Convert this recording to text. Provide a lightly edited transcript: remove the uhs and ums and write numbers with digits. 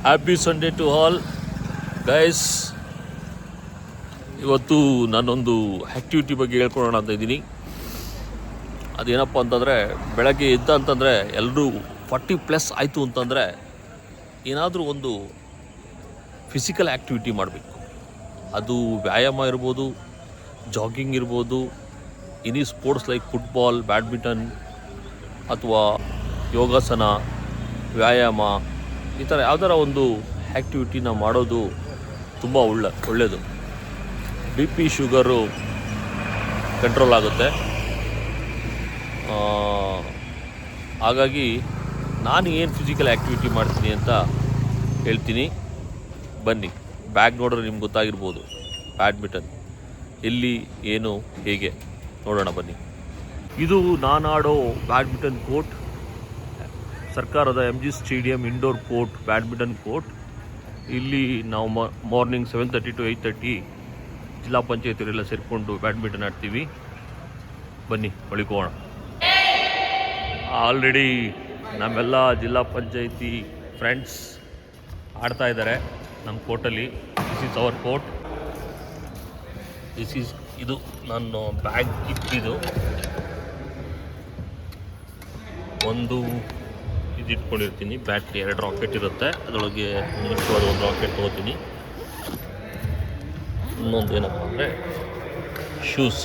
Happy Sunday to all guys. ಇವತ್ತು ನಾನೊಂದು activity ಬಗ್ಗೆ ಹೇಳ್ಕೊಳ್ಳೋಣ ಅಂತ ಇದ್ದೀನಿ. ಅದೇನಪ್ಪ ಅಂತಂದರೆ, ಬೆಳಗ್ಗೆ ಎದ್ದ ಅಂತಂದರೆ ಎಲ್ಲರೂ 40+ ಆಯಿತು ಅಂತಂದರೆ ಏನಾದರೂ ಒಂದು ಫಿಸಿಕಲ್ ಆ್ಯಕ್ಟಿವಿಟಿ ಮಾಡಬೇಕು. ಅದು ವ್ಯಾಯಾಮ ಇರ್ಬೋದು, ಜಾಗಿಂಗ್ ಇರ್ಬೋದು, any sports like football, badminton ಅಥವಾ ಯೋಗಾಸನ, ವ್ಯಾಯಾಮ, ಈ ಥರ ಯಾವ್ದಾರ ಒಂದು ಆ್ಯಕ್ಟಿವಿಟಿನ ಮಾಡೋದು ತುಂಬ ಒಳ್ಳೆಯದು. ಬಿ ಪಿ ಶುಗರು ಕಂಟ್ರೋಲ್ ಆಗುತ್ತೆ. ಹಾಗಾಗಿ ನಾನು ಏನು ಫಿಸಿಕಲ್ ಆ್ಯಕ್ಟಿವಿಟಿ ಮಾಡ್ತೀನಿ ಅಂತ ಹೇಳ್ತೀನಿ. ಬನ್ನಿ, ಬ್ಯಾಗ್ ನೋಡಿದ್ರೆ ನಿಮ್ಗೆ ಗೊತ್ತಾಗಿರ್ಬೋದು. ಬ್ಯಾಡ್ಮಿಂಟನ್ ಎಲ್ಲಿ, ಏನು, ಹೇಗೆ ನೋಡೋಣ ಬನ್ನಿ. ಇದು ನಾನು ಆಡೋ ಬ್ಯಾಡ್ಮಿಂಟನ್ ಕೋರ್ಟ್, ಸರ್ಕಾರದ MG stadium indoor court, badminton court. ಇಲ್ಲಿ ನಾವು ಮಾರ್ನಿಂಗ್ 7:30 to 8:30 ಜಿಲ್ಲಾ ಪಂಚಾಯತಿಯವರೆಲ್ಲ ಸೇರಿಕೊಂಡು ಬ್ಯಾಡ್ಮಿಂಟನ್ ಆಡ್ತೀವಿ. ಬನ್ನಿ ಮಳಿಕೋಣ. ಆಲ್ರೆಡಿ ನಮ್ಮೆಲ್ಲ ಜಿಲ್ಲಾ ಪಂಚಾಯತಿ ಫ್ರೆಂಡ್ಸ್ ಆಡ್ತಾ ಇದ್ದಾರೆ ನಮ್ಮ ಕೋರ್ಟಲ್ಲಿ. This is our court. ಇದು ನಾನು ಬ್ಯಾಗ್ ಇಟ್ಟಿದ್ದು ಒಂದು ಇದು ಇಟ್ಕೊಂಡಿರ್ತೀನಿ. ಬ್ಯಾಟ್ರಿ 2 ರಾಕೆಟ್ ಇರುತ್ತೆ, ಅದರೊಳಗೆ ಮುಖ್ಯವಾದ ಒಂದು ರಾಕೆಟ್ ತೊಗೋತೀನಿ. ಇನ್ನೊಂದು ಏನಪ್ಪ ಅಂದರೆ ಶೂಸ್.